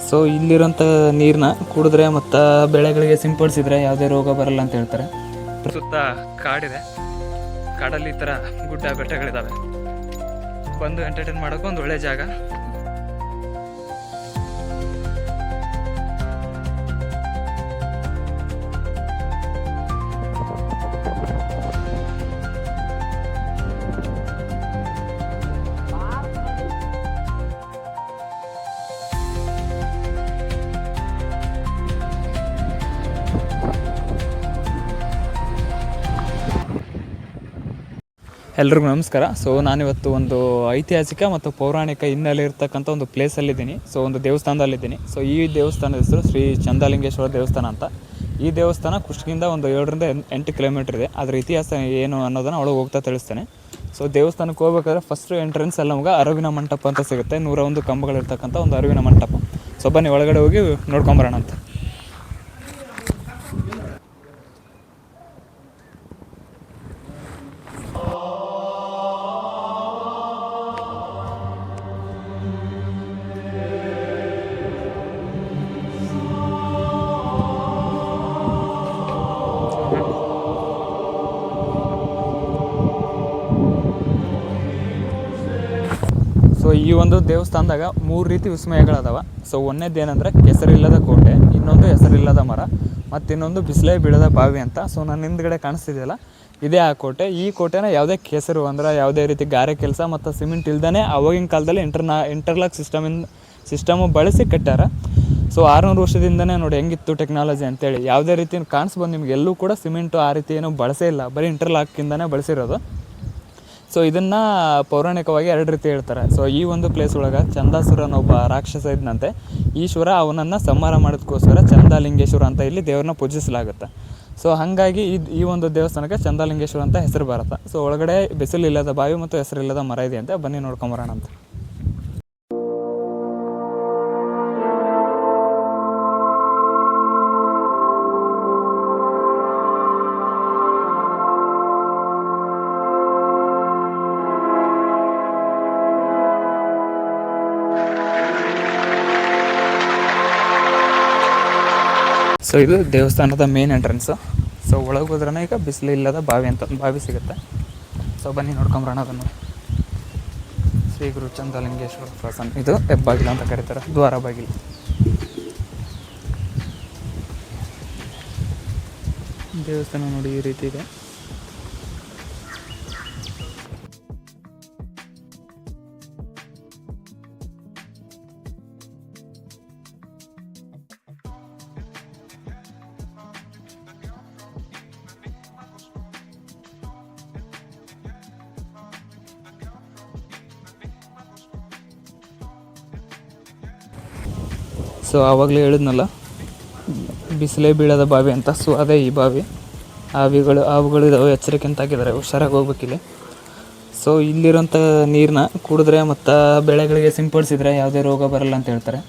So ಇಲ್ಲಿರೋಂಥ ನೀರನ್ನ ಕುಡಿದ್ರೆ ಮತ್ತು ಬೆಳೆಗಳಿಗೆ ಸಿಂಪಡಿಸಿದ್ರೆ ಯಾವುದೇ ರೋಗ ಬರಲ್ಲ ಅಂತ ಹೇಳ್ತಾರೆ. ಸುತ್ತ ಕಾಡಿದೆ, ಕಾಡಲ್ಲಿ ಈ ಥರ ಗುಡ್ಡ ಬೆಟ್ಟಗಳಿದ್ದಾವೆ. ಬಂದು ಎಂಟರ್ಟೈನ್ ಮಾಡೋಕೆ ಒಂದು ಒಳ್ಳೆ ಜಾಗ. ಎಲ್ರಿಗೂ ನಮಸ್ಕಾರ. ಸೊ ನಾನಿವತ್ತು ಒಂದು ಐತಿಹಾಸಿಕ ಮತ್ತು ಪೌರಾಣಿಕ ಹಿನ್ನೆಲೆ ಇರ್ತಕ್ಕಂಥ ಒಂದು ಪ್ಲೇಸಲ್ಲಿದ್ದೀನಿ. ಸೊ ಒಂದು ದೇವಸ್ಥಾನದಲ್ಲಿದ್ದೀನಿ. ಸೊ ಈ ದೇವಸ್ಥಾನದ ಹೆಸರು ಶ್ರೀ ಚಂದ್ರಲಿಂಗೇಶ್ವರ ದೇವಸ್ಥಾನ ಅಂತ. ಈ ದೇವಸ್ಥಾನ ಕುಷ್ಟಗಿಯಿಂದ ಒಂದು 7ರಿಂದ 8 ಕಿಲೋಮೀಟ್ರ್ ಇದೆ. ಅದರ ಇತಿಹಾಸ ಏನು ಅನ್ನೋದನ್ನು ಒಳಗೆ ಹೋಗ್ತಾ ತಿಳಿಸ್ತೇನೆ. ಸೊ ದೇವಸ್ಥಾನಕ್ಕೆ ಹೋಗ್ಬೇಕಾದ್ರೆ ಫಸ್ಟ್ ಎಂಟ್ರೆನ್ಸ್ ಅಲ್ಲಿ ನಮ್ಗೆ ಅರಿವಿನ ಮಂಟಪ ಅಂತ ಸಿಗುತ್ತೆ. 101 ಕಂಬಗಳಿರ್ತಕ್ಕಂಥ ಒಂದು ಅರಿವಿನ ಮಂಟಪ. ಸೊ ಬನ್ನಿ ಒಳಗಡೆ ಹೋಗಿ ನೋಡ್ಕೊಂಬರೋಣ ಅಂತ. ಸೊ ಈ ಒಂದು ದೇವಸ್ಥಾನದಾಗ 3 ರೀತಿ ವಿಸ್ಮಯಗಳದಾವ. ಸೊ ಒಂದೇದೇನೆಂದರೆ ಕೆಸರಿಲ್ಲದ ಕೋಟೆ, ಇನ್ನೊಂದು ಹೆಸರಿಲ್ಲದ ಮರ, ಮತ್ತು ಇನ್ನೊಂದು ಬಿಸಿಲೇ ಬೀಳದ ಬಾವಿ ಅಂತ. ಸೊ ನನ್ನ ಹಿಂದ್ಗಡೆ ಕಾಣಿಸ್ತಿದೆಯಲ್ಲ, ಇದೇ ಆ ಕೋಟೆ. ಈ ಕೋಟೆನ ಯಾವುದೇ ಕೆಸರು ಅಂದ್ರೆ ಯಾವುದೇ ರೀತಿ ಗಾರೆ ಕೆಲಸ ಮತ್ತು ಸಿಮೆಂಟ್ ಇಲ್ದೇ ಅವಾಗಿನ ಕಾಲದಲ್ಲಿ ಇಂಟರ್ಲಾಕ್ ಸಿಸ್ಟಮು ಬಳಸಿ ಕಟ್ಟಾರ. ಸೊ 600 ವರ್ಷದಿಂದನೇ ನೋಡಿ ಹೆಂಗಿತ್ತು ಟೆಕ್ನಾಲಜಿ ಅಂತೇಳಿ. ಯಾವುದೇ ರೀತಿ ಕಾಣಿಸ್ಬೋದು ನಿಮ್ಗೆ, ಎಲ್ಲೂ ಕೂಡ ಸಿಮೆಂಟು ಆ ರೀತಿ ಏನೂ ಬಳಸೇ ಇಲ್ಲ, ಬರೀ ಇಂಟರ್ಲಾಕಿಂದನೇ ಬಳಸಿರೋದು. ಸೊ ಇದನ್ನು ಪೌರಾಣಿಕವಾಗಿ 2 ರೀತಿ ಹೇಳ್ತಾರೆ. ಸೊ ಈ ಒಂದು ಪ್ಲೇಸ್ ಒಳಗೆ ಚಂದಾಸುರನೊಬ್ಬ ರಾಕ್ಷಸ ಇದ್ದಂತೆ. ಈಶ್ವರ ಅವನನ್ನು ಸಂಹಾರ ಮಾಡೋದಕ್ಕೋಸ್ಕರ ಚಂದಲಿಂಗೇಶ್ವರ ಅಂತ ಇಲ್ಲಿ ದೇವ್ರನ್ನ ಪೂಜಿಸಲಾಗುತ್ತೆ. ಸೊ ಹಾಗಾಗಿ ಈ ಒಂದು ದೇವಸ್ಥಾನಕ್ಕೆ ಚಂದಲಿಂಗೇಶ್ವರ ಅಂತ ಹೆಸರು ಬರುತ್ತೆ. ಸೊ ಒಳಗಡೆ ಬಿಸಿಲಿಲ್ಲದ ಬಾವಿ ಮತ್ತು ಹೆಸರಿಲ್ಲದ ಮರ ಇದೆ ಅಂತ. ಬನ್ನಿ ನೋಡ್ಕೊಂಬರೋಣ ಅಂತ. ಸೊ ಇದು ದೇವಸ್ಥಾನದ ಮೇನ್ ಎಂಟ್ರೆನ್ಸು. ಸೊ ಒಳಗೆ ಹೋದ್ರೇ ಈಗ ಬಿಸಿಲು ಇಲ್ಲದ ಬಾವಿ ಅಂತ ಬಾವಿ ಸಿಗುತ್ತೆ. ಸೊ ಬನ್ನಿ ನೋಡ್ಕೊಂಬರೋಣ ಅದನ್ನು. ಶ್ರೀ ಗುರು ಚಂದ್ರಲಿಂಗೇಶ್ವರ ಪ್ರಸನ್ನ. ಇದು ಹೆಬ್ಬಾಗಿಲು ಅಂತ ಕರೀತಾರೆ, ದ್ವಾರ ಬಾಗಿಲು. ದೇವಸ್ಥಾನ ನೋಡಿ ಈ ರೀತಿ ಇದೆ. ಸೊ ಆವಾಗಲೇ ಹೇಳಿದ್ನಲ್ಲ, ಬಿಸಿಲೇ ಬೀಳದ ಬಾವಿ ಅಂತ. ಸೊ ಅದೇ ಈ ಬಾವಿ. ಹಾವುಗಳು ಇದಾವೆ, ಎಚ್ಚರಿಕೆ ಅಂತ ಹಾಕಿದ್ದಾರೆ, ಹುಷಾರಾಗಿ ಹೋಗ್ಬೇಕಿಲ್ಲಿ. ಸೊ ಇಲ್ಲಿರೋಂಥ ನೀರನ್ನ ಕುಡಿದ್ರೆ ಮತ್ತು ಬೆಳೆಗಳಿಗೆ ಸಿಂಪಡಿಸಿದ್ರೆ ಯಾವುದೇ ರೋಗ ಬರಲ್ಲ ಅಂತ ಹೇಳ್ತಾರೆ.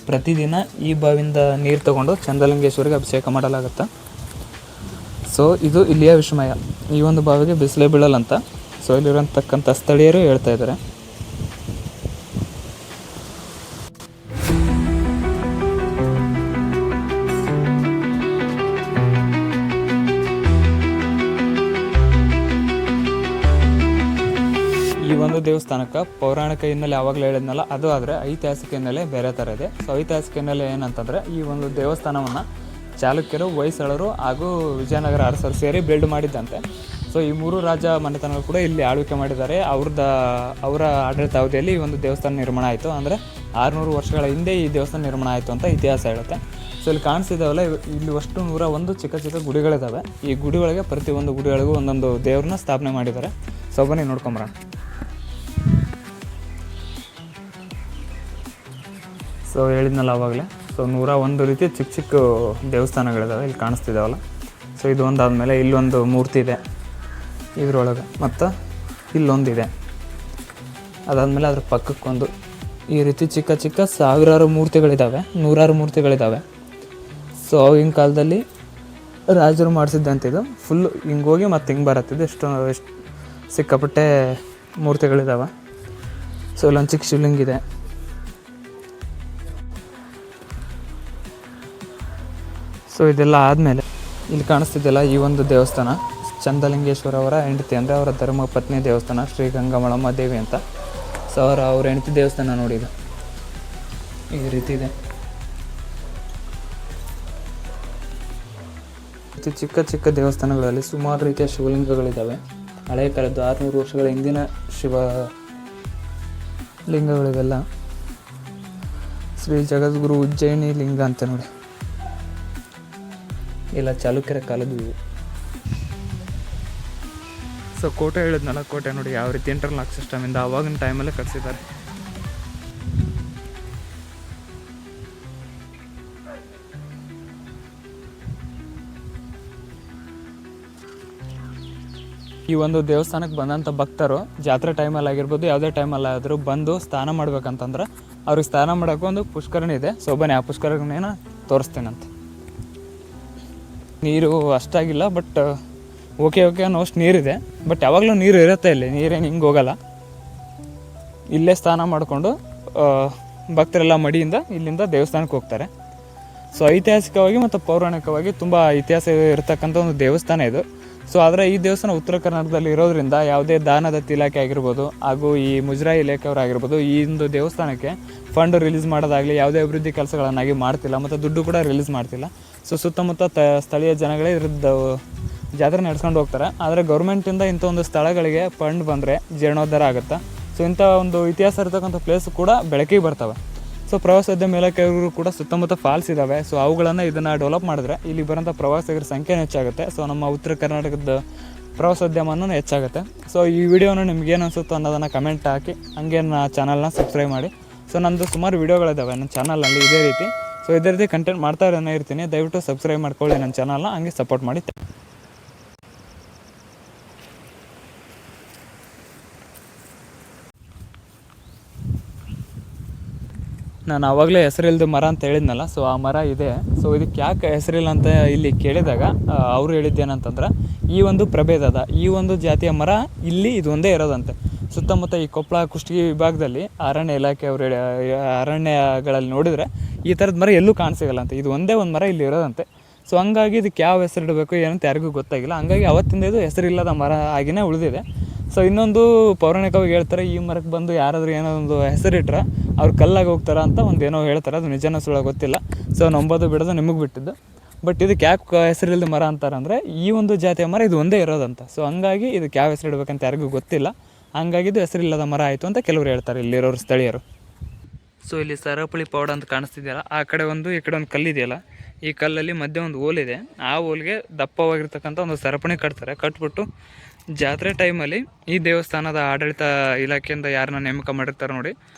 ಪ್ರತಿದಿನ ಈ ಬಾವಿಯಿಂದ ನೀರು ತೊಗೊಂಡು ಚಂದ್ರಲಿಂಗೇಶ್ವರಿಗೆ ಅಭಿಷೇಕ ಮಾಡಲಾಗುತ್ತೆ. ಸೊ ಇದು ಇಲ್ಲಿಯ ವಿಸ್ಮಯ. ಈ ಒಂದು ಬಾವಿಗೆ ಬಿಸಿಲೇ ಬೀಳಲ್ಲ ಅಂತ ಸೊ ಇಲ್ಲಿರೋಂತಕ್ಕಂಥ ಸ್ಥಳೀಯರು ಹೇಳ್ತಾ ಇದ್ದಾರೆ. ಈ ಒಂದು ದೇವಸ್ಥಾನಕ್ಕೆ ಪೌರಾಣಿಕ ಹಿನ್ನೆಲೆ ಯಾವಾಗಲೇ ಹೇಳಿದ್ನಲ್ಲ, ಅದು ಆದರೆ ಐತಿಹಾಸಿಕ ಹಿನ್ನೆಲೆ ಬೇರೆ ಥರ ಇದೆ. ಸೊ ಐತಿಹಾಸಿಕ ಹಿನ್ನೆಲೆ ಏನಂತಂದರೆ, ಈ ಒಂದು ದೇವಸ್ಥಾನವನ್ನು ಚಾಲುಕ್ಯರು, ಹೊಯ್ಸಳರು ಹಾಗೂ ವಿಜಯನಗರ ಅರಸರು ಸೇರಿ ಬಿಲ್ಡ್ ಮಾಡಿದ್ದಂತೆ. ಸೊ ಈ 3 ರಾಜ ಮನೆತನಗಳು ಕೂಡ ಇಲ್ಲಿ ಆಳ್ವಿಕೆ ಮಾಡಿದ್ದಾರೆ. ಅವರ ಆಡಳಿತಾವಧಿಯಲ್ಲಿ ಈ ಒಂದು ದೇವಸ್ಥಾನ ನಿರ್ಮಾಣ ಆಯಿತು. ಅಂದರೆ 600 ವರ್ಷಗಳ ಹಿಂದೆ ಈ ದೇವಸ್ಥಾನ ನಿರ್ಮಾಣ ಆಯಿತು ಅಂತ ಇತಿಹಾಸ ಹೇಳುತ್ತೆ. ಸೊ ಇಲ್ಲಿ ಕಾಣಿಸ್ತಿದ್ದಾವಲ್ಲ, ಇಲ್ಲಿ ಅಷ್ಟು 101 ಚಿಕ್ಕ ಚಿಕ್ಕ ಗುಡಿಗಳಿದ್ದಾವೆ. ಈ ಗುಡಿಗಳಿಗೆ ಪ್ರತಿಯೊಂದು ಗುಡಿಗಳಿಗೂ ಒಂದೊಂದು ದೇವ್ರನ್ನ ಸ್ಥಾಪನೆ ಮಾಡಿದ್ದಾರೆ. ಸೊ ಬನ್ನಿ ನೋಡ್ಕೊಂಬರೋಣ. ಸೊ ಹೇಳಿದ್ನಲ್ಲ ಆವಾಗಲೇ, ಸೊ 101 ರೀತಿ ಚಿಕ್ಕ ಚಿಕ್ಕ ದೇವಸ್ಥಾನಗಳಿದ್ದಾವೆ ಇಲ್ಲಿ ಕಾಣಿಸ್ತಿದ್ದಾವಲ್ಲ. ಸೊ ಇದು ಒಂದಾದಮೇಲೆ ಇಲ್ಲೊಂದು ಮೂರ್ತಿ ಇದೆ ಇದರೊಳಗೆ, ಮತ್ತು ಇಲ್ಲೊಂದಿದೆ. ಅದಾದಮೇಲೆ ಅದ್ರ ಪಕ್ಕಕ್ಕೊಂದು ಈ ರೀತಿ ಚಿಕ್ಕ ಚಿಕ್ಕ ಸಾವಿರಾರು ಮೂರ್ತಿಗಳಿದ್ದಾವೆ, 100 ಮೂರ್ತಿಗಳಿದ್ದಾವೆ. ಸೊ ಆಗಿನ ಕಾಲದಲ್ಲಿ ರಾಜರು ಮಾಡಿಸಿದ್ದಂತಿದು ಫುಲ್ಲು ಹಿಂಗೆ ಹೋಗಿ ಮತ್ತು ಹಿಂಗೆ ಬರತ್ತಿದ್ದು. ಎಷ್ಟು ಸಿಕ್ಕಾಪಟ್ಟೆ ಮೂರ್ತಿಗಳಿದ್ದಾವೆ. ಸೊ ಇಲ್ಲೊಂದು ಚಿಕ್ಕ ಶಿವಲಿಂಗ ಇದೆ. ಸೊ ಇದೆಲ್ಲ ಆದಮೇಲೆ ಇಲ್ಲಿ ಕಾಣಿಸ್ತಿದ್ದೆಲ್ಲ ಈ ಒಂದು ದೇವಸ್ಥಾನ ಚಂದಲಿಂಗೇಶ್ವರ ಅವರ ಹೆಂಡತಿ ಅಂದರೆ ಅವರ ಧರ್ಮ ಪತ್ನಿ ದೇವಸ್ಥಾನ ಶ್ರೀ ಗಂಗಮಳಮ್ಮ ದೇವಿ ಅಂತ. ಸೊ ಅವ್ರ ಹೆಂಡತಿ ದೇವಸ್ಥಾನ ನೋಡಿ ಇದು ಈ ರೀತಿ ಇದೆ. ಚಿಕ್ಕ ಚಿಕ್ಕ ದೇವಸ್ಥಾನಗಳಲ್ಲಿ ಸುಮಾರು ರೀತಿಯ ಶಿವಲಿಂಗಗಳಿದ್ದಾವೆ. ಹಳೆಯ ಕಾಲದ್ದು 600 ವರ್ಷಗಳ ಹಿಂದಿನ ಶಿವಲಿಂಗಗಳಿವೆಲ್ಲ. ಶ್ರೀ ಜಗದ್ಗುರು ಉಜ್ಜಯಿನಿ ಲಿಂಗ ಅಂತ ನೋಡಿ, ಇಲ್ಲ ಚಾಲುಕ್ಯರ ಕಾಲದ್ದು ಇವು. ಸೊ ಕೋಟೆ ಹೇಳಿದ್ನಲ್ಲ, ಕೋಟೆ ನೋಡಿ ಯಾವ ರೀತಿ ಇಂಟರ್ಲಾಕ್ ಸಿಸ್ಟಮಿಂದ ಆವಾಗಿನ ಟೈಮಲ್ಲೇ ಕಟ್ಸಿದ್ದಾರೆ. ಈ ಒಂದು ದೇವಸ್ಥಾನಕ್ಕೆ ಬಂದಂಥ ಭಕ್ತರು ಜಾತ್ರೆ ಟೈಮಲ್ಲಿ ಆಗಿರ್ಬೋದು, ಯಾವುದೇ ಟೈಮಲ್ಲಿ ಆದರೂ ಬಂದು ಸ್ನಾನ ಮಾಡ್ಬೇಕಂತಂದ್ರೆ ಅವ್ರಿಗೆ ಸ್ನಾನ ಮಾಡೋಕ್ಕೂ ಒಂದು ಪುಷ್ಕರಣಿ ಇದೆ. ಸೊ ಬನ್ನಿ ಆ ಪುಷ್ಕರಣಿನ ತೋರಿಸ್ತೇನಂತೆ. ನೀರು ಅಷ್ಟಾಗಿಲ್ಲ, ಬಟ್ ಓಕೆ ಅನ್ನೋಷ್ಟು ನೀರಿದೆ. ಬಟ್ ಯಾವಾಗಲೂ ನೀರು ಇರುತ್ತೆ ಇಲ್ಲಿ, ನೀರೇನು ಹಿಂಗೆ ಹೋಗಲ್ಲ. ಇಲ್ಲೇ ಸ್ನಾನ ಮಾಡಿಕೊಂಡು ಭಕ್ತರೆಲ್ಲ ಮಡಿಯಿಂದ ಇಲ್ಲಿಂದ ದೇವಸ್ಥಾನಕ್ಕೆ ಹೋಗ್ತಾರೆ. ಸೊ ಐತಿಹಾಸಿಕವಾಗಿ ಮತ್ತು ಪೌರಾಣಿಕವಾಗಿ ತುಂಬ ಇತಿಹಾಸ ಇರತಕ್ಕಂಥ ಒಂದು ದೇವಸ್ಥಾನ ಇದು. ಸೊ ಆದರೆ ಈ ದೇವಸ್ಥಾನ ಉತ್ತರ ಕರ್ನಾಟಕದಲ್ಲಿ ಇರೋದ್ರಿಂದ ಯಾವುದೇ ದಾನದತ್ತಿ ಇಲಾಖೆ ಆಗಿರ್ಬೋದು ಹಾಗೂ ಈ ಮುಜರಾಯಿ ಇಲಾಖೆಯವರಾಗಿರ್ಬೋದು ಈ ಒಂದು ದೇವಸ್ಥಾನಕ್ಕೆ ಫಂಡ್ ರಿಲೀಸ್ ಮಾಡೋದಾಗಲಿ ಯಾವುದೇ ಅಭಿವೃದ್ಧಿ ಕೆಲಸಗಳನ್ನಾಗಿ ಮಾಡ್ತಿಲ್ಲ ಮತ್ತು ದುಡ್ಡು ಕೂಡ ರಿಲೀಸ್ ಮಾಡ್ತಿಲ್ಲ. ಸೊ ಸುತ್ತಮುತ್ತ ಸ್ಥಳೀಯ ಜನಗಳೇ ಇದ್ರದ್ದು ಜಾತ್ರೆ ನಡೆಸ್ಕೊಂಡು ಹೋಗ್ತಾರೆ. ಆದರೆ ಗೌರ್ಮೆಂಟಿಂದ ಇಂಥ ಒಂದು ಸ್ಥಳಗಳಿಗೆ ಫಂಡ್ ಬಂದರೆ ಜೀರ್ಣೋದ್ಧಾರ ಆಗುತ್ತೆ. ಸೊ ಇಂಥ ಒಂದು ಇತಿಹಾಸ ಇರತಕ್ಕಂಥ ಪ್ಲೇಸ್ ಕೂಡ ಬೆಳಕಿಗೆ ಬರ್ತವೆ. ಸೊ ಪ್ರವಾಸೋದ್ಯಮ ಇಲಾಖೆಯವರು ಕೂಡ ಸುತ್ತಮುತ್ತ ಫಾಲ್ಸ್ ಇದ್ದಾವೆ. ಸೊ ಅವುಗಳನ್ನು ಇದನ್ನು ಡೆವಲಪ್ ಮಾಡಿದ್ರೆ ಇಲ್ಲಿ ಬರೋಂಥ ಪ್ರವಾಸಿಗರ ಸಂಖ್ಯೆನೂ ಹೆಚ್ಚಾಗುತ್ತೆ. ಸೊ ನಮ್ಮ ಉತ್ತರ ಕರ್ನಾಟಕದ ಪ್ರವಾಸೋದ್ಯಮನೂ ಹೆಚ್ಚಾಗುತ್ತೆ. ಸೊ ಈ ವಿಡಿಯೋನ ನಿಮ್ಗೇನು ಅನಿಸುತ್ತೋ ಅನ್ನೋದನ್ನು ಕಮೆಂಟ್ ಹಾಕಿ, ಹಂಗೆ ನನ್ನ ಚಾನಲ್ನ ಸಬ್ಸ್ಕ್ರೈಬ್ ಮಾಡಿ. ಸೊ ನಮ್ಮದು ಸುಮಾರು ವೀಡಿಯೋಗಳಿದ್ದಾವೆ ನನ್ನ ಚಾನಲಲ್ಲಿ ಇದೇ ರೀತಿ. ಸೊ ಇದೇ ರೀತಿ ಕಂಟೆಂಟ್ ಮಾಡ್ತಾ ಇರ್ತೀನಿ. ದಯವಿಟ್ಟು ಸಬ್ಸ್ಕ್ರೈಬ್ ಮಾಡ್ಕೊಳ್ಳಿ ನನ್ನ ಚಾನಲ್ನ, ಹಂಗೆ ಸಪೋರ್ಟ್ ಮಾಡಿ. ನಾನು ಆವಾಗಲೇ ಹೆಸರಿಲ್ದ ಮರ ಅಂತ ಹೇಳಿದ್ನಲ್ಲ, ಸೊ ಆ ಮರ ಇದೆ. ಸೊ ಇದಕ್ಕೆ ಯಾಕೆ ಹೆಸರಿಲ್ಲ ಅಂತ ಇಲ್ಲಿ ಕೇಳಿದಾಗ ಅವರು ಹೇಳಿದ್ದೇನಂತಂದ್ರೆ, ಈ ಒಂದು ಪ್ರಭೇದದ ಈ ಒಂದು ಜಾತಿಯ ಮರ ಇಲ್ಲಿ ಇದು ಒಂದೇ ಇರೋದಂತೆ. ಸುತ್ತಮುತ್ತ ಈ ಕೊಪ್ಪಳ ಕುಷ್ಟಗಿ ವಿಭಾಗದಲ್ಲಿ ಅರಣ್ಯ ಇಲಾಖೆಯವರು ಅರಣ್ಯಗಳಲ್ಲಿ ನೋಡಿದರೆ ಈ ಥರದ ಮರ ಎಲ್ಲೂ ಕಾಣಿಸಿಗಲ್ಲ ಅಂತ. ಇದು ಒಂದೇ ಒಂದು ಮರ ಇಲ್ಲಿ ಇರೋದಂತೆ. ಸೊ ಹಂಗಾಗಿ ಇದಕ್ಕೆ ಯಾವ ಹೆಸರು ಇಡಬೇಕು ಏನಂತ ಯಾರಿಗೂ ಗೊತ್ತಾಗಿಲ್ಲ. ಹಂಗಾಗಿ ಅವತ್ತಿಂದ ಇದು ಹೆಸರಿಲ್ಲದ ಮರ ಆಗಿನೇ ಉಳಿದಿದೆ. ಸೊ ಇನ್ನೊಂದು ಪೌರಾಣಿಕವಾಗಿ ಹೇಳ್ತಾರೆ, ಈ ಮರಕ್ಕೆ ಬಂದು ಯಾರಾದರೂ ಏನೋ ಒಂದು ಹೆಸರಿಟ್ರೆ ಅವ್ರು ಕಲ್ಲಾಗಿ ಹೋಗ್ತಾರೆ ಅಂತ ಒಂದು ಏನೋ ಹೇಳ್ತಾರೆ. ಅದು ನಿಜನ ಸುಳ್ಳ ಗೊತ್ತಿಲ್ಲ. ಸೊ ನಂಬೋದು ಬಿಡೋದು ನಿಮಗೆ ಬಿಟ್ಟಿದ್ದು. ಬಟ್ ಇದಕ್ಕೆ ಯಾಕೆ ಹೆಸರಿಲ್ಲದ ಮರ ಅಂತಾರೆ ಅಂದರೆ, ಈ ಒಂದು ಜಾತಿಯ ಮರ ಇದು ಒಂದೇ ಇರೋದಂತ. ಸೊ ಹಂಗಾಗಿ ಇದಕ್ಕೆ ಯಾವ ಹೆಸರು ಇಡಬೇಕಂತ ಯಾರಿಗೂ ಗೊತ್ತಿಲ್ಲ. ಹಂಗಾಗಿ ಇದು ಹೆಸರಿಲ್ಲದ ಮರ ಆಯಿತು ಅಂತ ಕೆಲವರು ಹೇಳ್ತಾರೆ ಇಲ್ಲಿರೋರು ಸ್ಥಳೀಯರು. ಸೊ ಇಲ್ಲಿ ಸರಪಳಿ ಪೌಡ ಅಂತ ಕಾಣಿಸ್ತಿದೆಯಲ್ಲ, ಆ ಕಡೆ ಒಂದು ಈ ಕಡೆ ಒಂದು ಕಲ್ಲಿದೆಯಲ್ಲ, ಈ ಕಲ್ಲಲ್ಲಿ ಮಧ್ಯೆ ಒಂದು ಓಲಿದೆ. ಆ ಓಲಿಗೆ ದಪ್ಪವಾಗಿರ್ತಕ್ಕಂಥ ಒಂದು ಸರಪಣಿ ಕಟ್ತಾರೆ. ಕಟ್ಬಿಟ್ಟು ಜಾತ್ರೆ ಟೈಮಲ್ಲಿ ಈ ದೇವಸ್ಥಾನದ ಆಡಳಿತ ಇಲಾಖೆಯಿಂದ ಯಾರನ್ನ ನೇಮಕ ಮಾಡಿರ್ತಾರೆ ನೋಡಿ,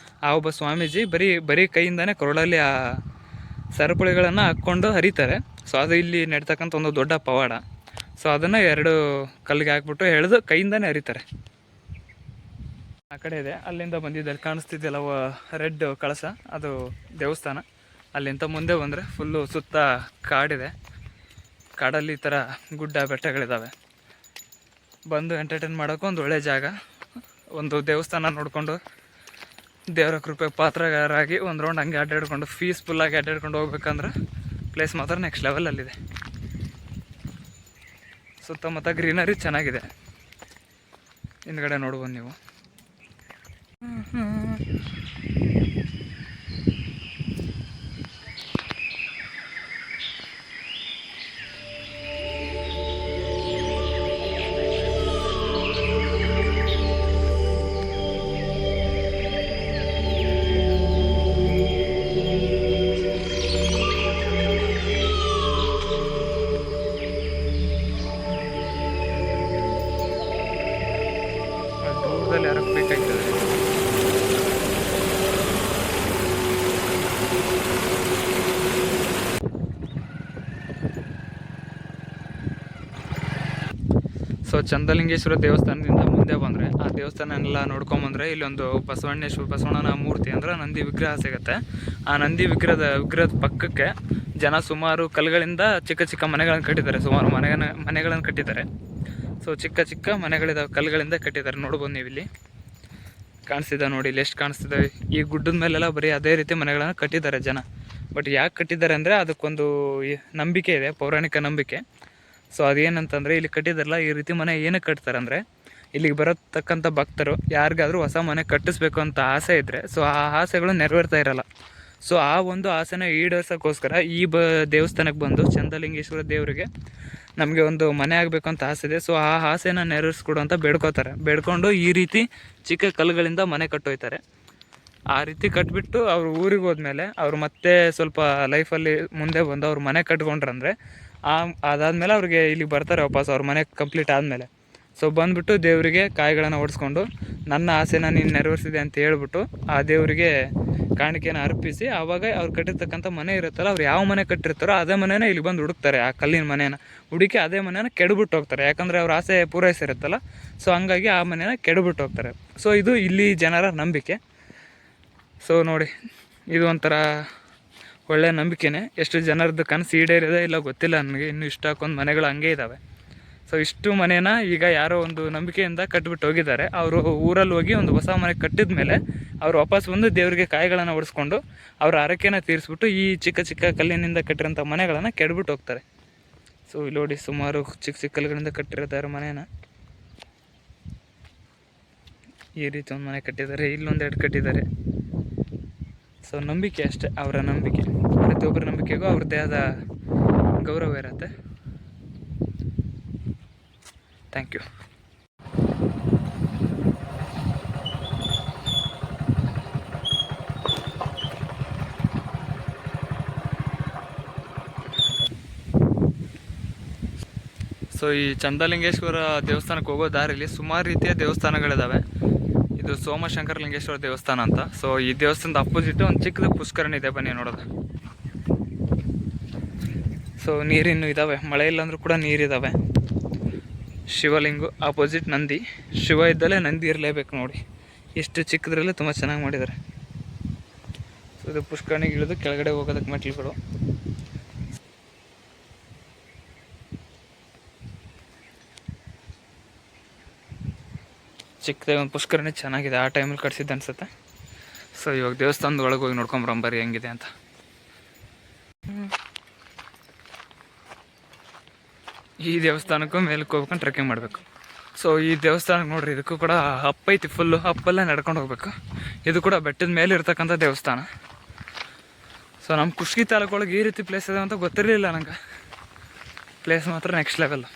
ಆ ಒಬ್ಬ ಸ್ವಾಮೀಜಿ ಬರೀ ಕೈಯಿಂದನೇ ಕೊರಳಲ್ಲಿ ಆ ಸರಪಳಿಗಳನ್ನು ಹಾಕ್ಕೊಂಡು ಹರಿತಾರೆ. ಸೊ ಅದು ಇಲ್ಲಿ ನಡ್ತಕ್ಕಂಥ ಒಂದು ದೊಡ್ಡ ಪವಾಡ. ಸೊ ಅದನ್ನು 2 ಕಲ್ಲಿಗೆ ಹಾಕ್ಬಿಟ್ಟು ಎಳೆದು ಕೈಯಿಂದನೇ ಹರಿತಾರೆ. ಆ ಕಡೆ ಇದೆ, ಅಲ್ಲಿಂದ ಬಂದಿದ್ದಲ್ಲಿ ಕಾಣಿಸ್ತಿದ್ದೆಲ್ಲ ರೆಡ್ ಕಳಸ, ಅದು ದೇವಸ್ಥಾನ. ಅಲ್ಲಿಂದ ಮುಂದೆ ಬಂದರೆ ಫುಲ್ಲು ಸುತ್ತ ಕಾಡಿದೆ. ಕಾಡಲ್ಲಿ ಈ ಥರ ಗುಡ್ಡ ಬೆಟ್ಟಗಳಿದ್ದಾವೆ. ಬಂದು ಎಂಟರ್ಟೈನ್ ಮಾಡೋಕೆ ಒಂದು ಒಳ್ಳೆ ಜಾಗ. ಒಂದು ದೇವಸ್ಥಾನ ನೋಡಿಕೊಂಡು ದೇವರ ಕೃಪೆ ಪಾತ್ರಗಾರಾಗಿ ಒಂದು ರೌಂಡ್ ಹಂಗೆ ಅಡ್ಡಾಡ್ಕೊಂಡು ಪೀಸ್ಫುಲ್ಲಾಗಿ ಅಡ್ಡಾಡ್ಕೊಂಡು ಹೋಗ್ಬೇಕಂದ್ರೆ ಪ್ಲೇಸ್ ಮಾತ್ರ ನೆಕ್ಸ್ಟ್ ಲೆವೆಲಲ್ಲಿದೆ. ಸುತ್ತಮುತ್ತ ಗ್ರೀನರಿ ಚೆನ್ನಾಗಿದೆ. ಹಿಂದ್ಗಡೆ ನೋಡ್ಬೋದು ನೀವು. ದೂರದಲ್ಲಿ ಯಾರೋ ಬೇಕಾಗ್ತದೆ. ಸೊ ಚಂದಲಿಂಗೇಶ್ವರ ದೇವಸ್ಥಾನದಿಂದ ಮುಂದೆ ಬಂದರೆ ಆ ದೇವಸ್ಥಾನ ಎಲ್ಲ ನೋಡ್ಕೊಂಬಂದರೆ ಇಲ್ಲೊಂದು ಬಸವಣ್ಣನ ಮೂರ್ತಿ ಅಂದರೆ ನಂದಿ ವಿಗ್ರಹ ಸಿಗುತ್ತೆ. ಆ ನಂದಿ ವಿಗ್ರಹದ ಪಕ್ಕಕ್ಕೆ ಜನ ಸುಮಾರು ಕಲ್ಲುಗಳಿಂದ ಚಿಕ್ಕ ಚಿಕ್ಕ ಮನೆಗಳನ್ನು ಕಟ್ಟಿದ್ದಾರೆ. ಸುಮಾರು ಮನೆಗಳನ್ನು ಕಟ್ಟಿದ್ದಾರೆ. ಸೊ ಚಿಕ್ಕ ಚಿಕ್ಕ ಮನೆಗಳಿದಾವೆ, ಕಲ್ಲುಗಳಿಂದ ಕಟ್ಟಿದ್ದಾರೆ. ನೋಡ್ಬೋದು ನೀವು ಇಲ್ಲಿ ಕಾಣಿಸ್ತಿದ್ದ ನೋಡಿ, ಇಲ್ಲಿ ಎಷ್ಟು ಕಾಣಿಸ್ತಿದ್ದಾವೆ. ಈ ಗುಡ್ಡದ ಮೇಲೆಲ್ಲ ಬರೀ ಅದೇ ರೀತಿ ಮನೆಗಳನ್ನು ಕಟ್ಟಿದ್ದಾರೆ ಜನ. ಬಟ್ ಯಾಕೆ ಕಟ್ಟಿದ್ದಾರೆ ಅಂದರೆ ಅದಕ್ಕೊಂದು ನಂಬಿಕೆ ಇದೆ, ಪೌರಾಣಿಕ ನಂಬಿಕೆ. ಸೊ ಅದೇನಂತಂದರೆ ಇಲ್ಲಿ ಕಟ್ಟಿದಾರಲ್ಲ, ಈ ರೀತಿ ಮನೆ ಏನಕ್ಕೆ ಕಟ್ತಾರೆ ಅಂದರೆ ಇಲ್ಲಿಗೆ ಬರತಕ್ಕಂಥ ಭಕ್ತರು ಯಾರಿಗಾದ್ರೂ ಹೊಸ ಮನೆ ಕಟ್ಟಿಸ್ಬೇಕು ಅಂತ ಆಸೆ ಇದ್ದರೆ ಸೊ ಆ ಆಸೆಗಳು ನೆರವೇರ್ತಾ ಇರಲ್ಲ. ಸೊ ಆ ಒಂದು ಆಸೆನ ಈಡೇರ್ಸೋಕ್ಕೋಸ್ಕರ ಈ ದೇವಸ್ಥಾನಕ್ಕೆ ಬಂದು ಚಂದ್ರಲಿಂಗೇಶ್ವರ ದೇವರಿಗೆ ನಮಗೆ ಒಂದು ಮನೆ ಆಗಬೇಕು ಅಂತ ಆಸೆ ಇದೆ, ಸೊ ಆ ಆಸೆನ ನೆರವೇರಿಸ್ಕೊಡು ಅಂತ ಬೇಡ್ಕೋತಾರೆ. ಬೇಡ್ಕೊಂಡು ಈ ರೀತಿ ಚಿಕ್ಕ ಕಲ್ಲುಗಳಿಂದ ಮನೆ ಕಟ್ಟೋಯ್ತಾರೆ. ಆ ರೀತಿ ಕಟ್ಬಿಟ್ಟು ಅವ್ರು ಊರಿಗೆ ಹೋದ್ಮೇಲೆ ಅವ್ರು ಮತ್ತೆ ಸ್ವಲ್ಪ ಲೈಫಲ್ಲಿ ಮುಂದೆ ಬಂದು ಅವ್ರು ಮನೆ ಕಟ್ಕೊಂಡ್ರಂದರೆ ಅದಾದಮೇಲೆ ಅವ್ರಿಗೆ ಇಲ್ಲಿಗೆ ಬರ್ತಾರೆ ವಾಪಸ್, ಅವ್ರ ಮನೆ ಕಂಪ್ಲೀಟ್ ಆದಮೇಲೆ. ಸೊ ಬಂದುಬಿಟ್ಟು ದೇವರಿಗೆ ಕಾಯಿಗಳನ್ನು ಓಡಿಸ್ಕೊಂಡು ನನ್ನ ಆಸೆನ ನೀನು ನೆರವೇರಿಸಿದೆ ಅಂತ ಹೇಳ್ಬಿಟ್ಟು ಆ ದೇವರಿಗೆ ಕಾಣಿಕೆಯನ್ನು ಅರ್ಪಿಸಿ ಆವಾಗ ಅವ್ರು ಕಟ್ಟಿರ್ತಕ್ಕಂಥ ಮನೆ ಇರುತ್ತಲ್ಲ, ಅವ್ರು ಯಾವ ಮನೆ ಕಟ್ಟಿರ್ತಾರೋ ಅದೇ ಮನೇನ ಇಲ್ಲಿ ಬಂದು ಹುಡುಕ್ತಾರೆ. ಆ ಕಲ್ಲಿನ ಮನೇನ ಹುಡುಕಿ ಅದೇ ಮನೇನ ಕೆಡಬಿಟ್ಟು ಹೋಗ್ತಾರೆ, ಯಾಕಂದರೆ ಅವ್ರ ಆಸೆ ಪೂರೈಸಿರುತ್ತಲ್ಲ. ಸೊ ಹಂಗಾಗಿ ಆ ಮನೇನ ಕೆಡಬಿಟ್ಟು ಹೋಗ್ತಾರೆ. ಸೊ ಇದು ಇಲ್ಲಿ ಜನರ ನಂಬಿಕೆ. ಸೊ ನೋಡಿ, ಇದು ಒಂಥರ ಒಳ್ಳೆಯ ನಂಬಿಕೆನೇ. ಎಷ್ಟು ಜನರದ್ದು ಕನಸು ಈಡೇರಿದೆ ಇಲ್ಲ ಗೊತ್ತಿಲ್ಲ ನನಗೆ, ಇನ್ನೂ ಇಷ್ಟಕ್ಕೊಂದು ಮನೆಗಳು ಹಂಗೆ ಇದ್ದಾವೆ. ಸೊ ಇಷ್ಟು ಮನೇನ ಈಗ ಯಾರೋ ಒಂದು ನಂಬಿಕೆಯಿಂದ ಕಟ್ಬಿಟ್ಟು ಹೋಗಿದ್ದಾರೆ. ಅವರು ಊರಲ್ಲಿ ಹೋಗಿ ಒಂದು ಹೊಸ ಮನೆ ಕಟ್ಟಿದ ಮೇಲೆ ಅವ್ರು ವಾಪಸ್ ಬಂದು ದೇವರಿಗೆ ಕಾಯಿಗಳನ್ನು ಒಡಿಸ್ಕೊಂಡು ಅವ್ರ ಹರಕೆನ ತೀರಿಸ್ಬಿಟ್ಟು ಈ ಚಿಕ್ಕ ಚಿಕ್ಕ ಕಲ್ಲಿನಿಂದ ಕಟ್ಟಿರೋಂಥ ಮನೆಗಳನ್ನು ಕೆಡಬಿಟ್ಟು ಹೋಗ್ತಾರೆ. ಸೊ ಇಲ್ಲಿ ನೋಡಿ, ಸುಮಾರು ಚಿಕ್ಕ ಚಿಕ್ಕ ಕಲ್ಲುಗಳಿಂದ ಕಟ್ಟಿರ್ತಾರೆ ಮನೇನ. ಈ ರೀತಿ ಒಂದು ಮನೆ ಕಟ್ಟಿದ್ದಾರೆ, ಇಲ್ಲೊಂದೆರಡು ಕಟ್ಟಿದ್ದಾರೆ. ಸೊ ನಂಬಿಕೆ ಅಷ್ಟೇ, ಅವರ ನಂಬಿಕೆ. ಪ್ರತಿಯೊಬ್ಬರ ನಂಬಿಕೆಗೂ ಅವ್ರದ್ದೇ ಆದ ಗೌರವ ಇರುತ್ತೆ. Thank you. ಸೊ ಈ ಚಂದ್ರಲಿಂಗೇಶ್ವರ ದೇವಸ್ಥಾನಕ್ಕೆ ಹೋಗೋ ದಾರಿಲಿ ಸುಮಾರು ರೀತಿಯ ದೇವಸ್ಥಾನಗಳಿದ್ದಾವೆ. ಇದು ಸೋಮಶಂಕರ ಲಿಂಗೇಶ್ವರ ದೇವಸ್ಥಾನ ಅಂತ. ಸೊ ಈ ದೇವಸ್ಥಾನದ ಅಪೋಸಿಟ್ ಒಂದು ಚಿಕ್ಕದ ಪುಷ್ಕರಣಿ ಇದೆ, ಬನ್ನಿ ನೋಡೋದು. ಸೊ ನೀರಿನ್ನು ಇದ್ದಾವೆ, ಮಳೆ ಇಲ್ಲಾಂದ್ರೂ ಕೂಡ ನೀರಿದ್ದಾವೆ. ಶಿವಲಿಂಗು, ಆಪೋಸಿಟ್ ನಂದಿ. ಶಿವ ಇದ್ದಲ್ಲೇ ನಂದಿ ಇರಲೇಬೇಕು ನೋಡಿ, ಇಷ್ಟು ಚಿಕ್ಕದ್ರಲ್ಲೇ ತುಂಬ ಚೆನ್ನಾಗಿ ಮಾಡಿದ್ದಾರೆ. ಸೊ ಇದು ಪುಷ್ಕರಣಿಗೆ ಇಳಿದು ಕೆಳಗಡೆ ಹೋಗೋದಕ್ಕೆ ಮೆಟ್ಲುಗಳು. ಚಿಕ್ಕದಾಗಿ ಒಂದು ಪುಷ್ಕರಣಿ ಚೆನ್ನಾಗಿದೆ, ಆ ಟೈಮಲ್ಲಿ ಕಟ್ಸಿದ್ದು ಅನ್ಸುತ್ತೆ. ಸೊ ಇವಾಗ ದೇವಸ್ಥಾನದ ಒಳಗೆ ಹೋಗಿ ನೋಡ್ಕೊಂಬರಂಬರಿ ಹೆಂಗಿದೆ ಅಂತ. ಈ ದೇವಸ್ಥಾನಕ್ಕೂ ಮೇಲಕ್ಕೆ ಹೋಗ್ಕೊಂಡು ಟ್ರೆಕ್ಕಿಂಗ್ ಮಾಡಬೇಕು. ಸೊ ಈ ದೇವಸ್ಥಾನಕ್ಕೆ ನೋಡ್ರಿ, ಇದಕ್ಕೂ ಕೂಡ ಅಪ್ ಐತಿ, ಫುಲ್ಲು ಅಪ್ಪಲ್ಲೇ ನಡ್ಕೊಂಡು ಹೋಗ್ಬೇಕು. ಇದು ಕೂಡ ಬೆಟ್ಟದ ಮೇಲೆ ಇರ್ತಕ್ಕಂಥ ದೇವಸ್ಥಾನ. ಸೊ ನಮ್ಮ ಕುಷ್ಟಗಿ ತಾಲೂಕೊಳಗೆ ಈ ರೀತಿ ಪ್ಲೇಸ್ ಇದೆ ಅಂತ ಗೊತ್ತಿರಲಿಲ್ಲ ನಂಗೆ. ಪ್ಲೇಸ್ ಮಾತ್ರ ನೆಕ್ಸ್ಟ್ ಲೆವೆಲ್.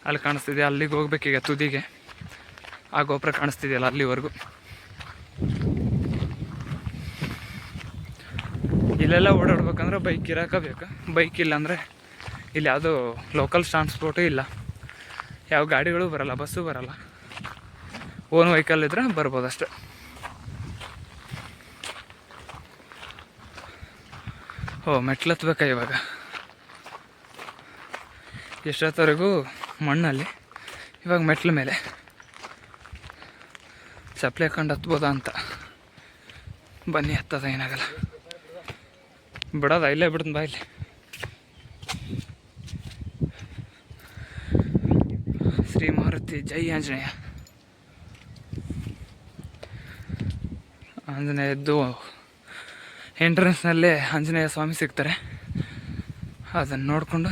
ಅಲ್ಲಿ ಕಾಣಿಸ್ತಿದೆ, ಅಲ್ಲಿಗೆ ಹೋಗ್ಬೇಕೀಗ ತುದಿಗೆ. ಆ ಗೋಪುರ ಕಾಣಿಸ್ತಿದೆಯಲ್ಲ ಅಲ್ಲಿವರೆಗೂ. ಇಲ್ಲೆಲ್ಲ ಓಡಾಡ್ಬೇಕಂದ್ರೆ ಬೈಕ್ ಇರೋಕಬೇಕು. ಬೈಕ್ ಇಲ್ಲಾಂದರೆ ಇಲ್ಲಿ ಯಾವುದೂ ಲೋಕಲ್ ಟ್ರಾನ್ಸ್ಪೋರ್ಟು ಇಲ್ಲ, ಯಾವ ಗಾಡಿಗಳು ಬರೋಲ್ಲ, ಬಸ್ಸು ಬರೋಲ್ಲ. ಓನ್ ವೆಹಿಕಲ್ ಇದ್ದರೆ ಬರ್ಬೋದು ಅಷ್ಟೆ. ಮೆಟ್ಲು ಹತ್ಬೇಕಾ ಇವಾಗ? ಎಷ್ಟೊತ್ತವರೆಗೂ ಮಣ್ಣಲ್ಲಿ, ಇವಾಗ ಮೆಟ್ಲ ಮೇಲೆ ಚಪ್ಪಲಿ ಹಾಕೊಂಡು ಹತ್ಬೋದಾ ಅಂತ. ಬನ್ನಿ, ಹತ್ತದ ಏನಾಗಲ್ಲ, ಬಿಡೋದ ಇಲ್ಲೇ ಬಿಡ್ತೀನಿ ಬಾ. ಇಲ್ಲಿ ಶ್ರೀ ಮಾರುತಿ ಜೈ ಆಂಜನೇಯ. ಆಂಜನೇಯದ್ದು ಎಂಟ್ರೆನ್ಸ್ನಲ್ಲೇ ಆಂಜನೇಯ ಸ್ವಾಮಿ ಸಿಗ್ತಾರೆ. ಅದನ್ನು ನೋಡಿಕೊಂಡು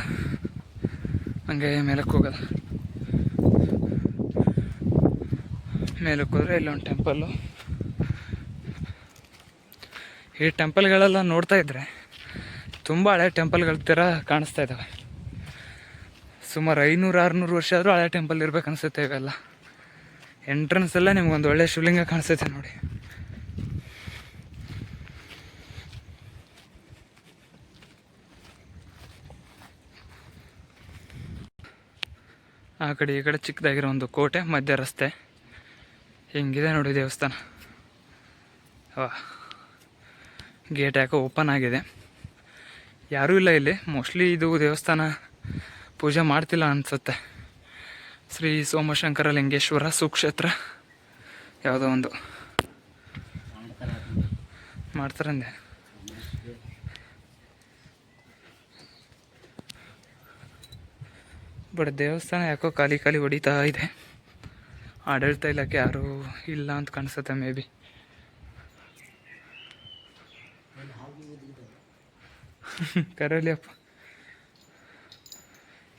ಹಂಗೆ ಮೇಲಕ್ಕೆ ಹೋಗೋದು. ಮೇಲಕ್ಕೆ ಹೋದರೆ ಇಲ್ಲೊಂದು ಟೆಂಪಲ್ಲು. ಈ ಟೆಂಪಲ್ಗಳೆಲ್ಲ ನೋಡ್ತಾ ಇದ್ದರೆ ತುಂಬ ಹಳೆ ಟೆಂಪಲ್ಗಳ ಥರ ಕಾಣಿಸ್ತಾ ಇದ್ದಾವೆ. ಸುಮಾರು 500-600 ವರ್ಷ ಆದರೂ ಹಳೆ ಟೆಂಪಲ್ ಇರ್ಬೇಕು ಅನಿಸುತ್ತೆ ಇವೆಲ್ಲ. ಎಂಟ್ರೆನ್ಸಲ್ಲೇ ನಿಮ್ಗೊಂದು ಒಳ್ಳೆ ಶಿವಲಿಂಗ ಕಾಣಿಸುತ್ತೆ ನೋಡಿ. ಆ ಕಡೆ ಈ ಕಡೆ ಚಿಕ್ಕದಾಗಿರೋ ಒಂದು ಕೋಟೆ, ಮಧ್ಯ ರಸ್ತೆ, ಹಿಂಗಿದೆ ನೋಡಿ ದೇವಸ್ಥಾನ. ಗೇಟ್ ಯಾಕೋ ಓಪನ್ ಆಗಿದೆ, ಯಾರೂ ಇಲ್ಲ ಇಲ್ಲಿ. ಮೋಸ್ಟ್ಲಿ ಇದು ದೇವಸ್ಥಾನ ಪೂಜೆ ಮಾಡ್ತಿಲ್ಲ ಅನಿಸುತ್ತೆ. ಶ್ರೀ ಸೋಮಶಂಕರ ಲಿಂಗೇಶ್ವರ ಸುಕ್ಷೇತ್ರ ಯಾವುದೋ ಒಂದು ಮಾಡ್ತಾರಂದೆ. ಬಟ್ ದೇವಸ್ಥಾನ ಯಾಕೋ ಖಾಲಿ ಖಾಲಿ ಹೊಡಿತಾ ಇದೆ. ಆಡಳಿತ ಇಲಾಖೆ ಯಾರೂ ಇಲ್ಲ ಅಂತ ಕಾಣಿಸುತ್ತೆ ಮೇ ಬಿ. ಕರೋಲಿಯಪ್ಪ,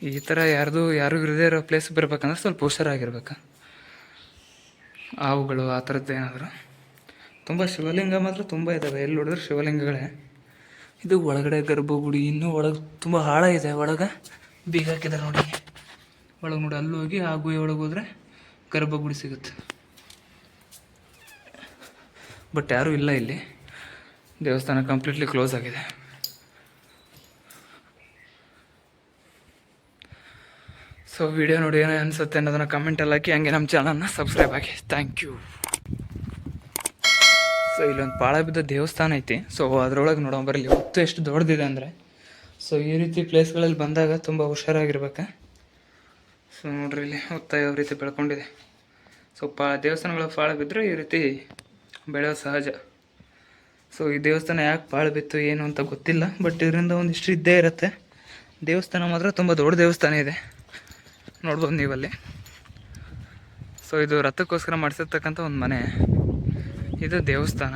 ಈ ಥರ ಯಾರು ಇರದೇ ಇರೋ ಪ್ಲೇಸ್ ಬರ್ಬೇಕಂದ್ರೆ ಸ್ವಲ್ಪ ಹುಷಾರಾಗಿರ್ಬೇಕು. ಹಾವುಗಳು ಆ ಥರದ್ದು ಏನಾದರೂ. ತುಂಬ ಶಿವಲಿಂಗ ಮಾತ್ರ ತುಂಬ ಇದ್ದಾವೆ, ಎಲ್ಲಿ ನೋಡಿದ್ರೆ ಶಿವಲಿಂಗಗಳೇ. ಇದು ಒಳಗಡೆ ಗರ್ಭಗುಡಿ, ಇನ್ನೂ ಒಳಗೆ ತುಂಬ ಆಳ ಇದೆ. ಒಳಗೆ ಬೀಗ ಹಾಕಿದ್ದಾರೆ ನೋಡಿ, ಒಳಗೆ ನೋಡಿ. ಅಲ್ಲಿ ಹೋಗಿ ಆ ಗುಹೆ ಒಳಗೆ ಹೋದರೆ ಗರ್ಭಗುಡಿ ಸಿಗುತ್ತೆ. ಬಟ್ ಯಾರೂ ಇಲ್ಲ ಇಲ್ಲಿ, ದೇವಸ್ಥಾನ ಕಂಪ್ಲೀಟ್ಲಿ ಕ್ಲೋಸ್ ಆಗಿದೆ. ಸೊ ವಿಡಿಯೋ ನೋಡಿ ಏನೋ ಅನಿಸುತ್ತೆ ಅನ್ನೋದನ್ನು ಕಮೆಂಟಲ್ಲಿ ಹಾಕಿ, ಹಂಗೆ ನಮ್ಮ ಚಾನಲ್ನ ಸಬ್ಸ್ಕ್ರೈಬ್ ಆಗಿ. Thank you. ಸೊ ಇಲ್ಲೊಂದು ಪಾಳ ಬಿದ್ದ ದೇವಸ್ಥಾನ ಐತಿ. ಸೊ ಅದರೊಳಗೆ ನೋಡೋ ಬರಲಿ ಹೊತ್ತು ಎಷ್ಟು ದೊಡ್ಡದಿದೆ ಅಂದರೆ. ಸೊ ಈ ರೀತಿ ಪ್ಲೇಸ್ಗಳಲ್ಲಿ ಬಂದಾಗ ತುಂಬ ಹುಷಾರಾಗಿರ್ಬೇಕು. ಸೊ ನೋಡ್ರಿ ಇಲ್ಲಿ ಹೊತ್ತ ಯಾವ ರೀತಿ ಬೆಳ್ಕೊಂಡಿದೆ. ಸೊ ದೇವಸ್ಥಾನಗಳ ಪಾಳ ಬಿದ್ದರೆ ಈ ರೀತಿ ಬೆಳೆಯೋ ಸಹಜ. ಸೊ ಈ ದೇವಸ್ಥಾನ ಯಾಕೆ ಪಾಳು ಬಿತ್ತು ಏನು ಅಂತ ಗೊತ್ತಿಲ್ಲ, ಬಟ್ ಇದರಿಂದ ಒಂದಿಷ್ಟು ಇದ್ದೇ ಇರುತ್ತೆ. ದೇವಸ್ಥಾನ ಮಾತ್ರ ತುಂಬ ದೊಡ್ಡ ದೇವಸ್ಥಾನ ಇದೆ, ನೋಡ್ಬೋದು ನೀವಲ್ಲಿ. ಸೊ ಇದು ರಥಕ್ಕೋಸ್ಕರ ಮಾಡಿಸಿರ್ತಕ್ಕಂಥ ಒಂದು ಮನೆ, ಇದು ದೇವಸ್ಥಾನ.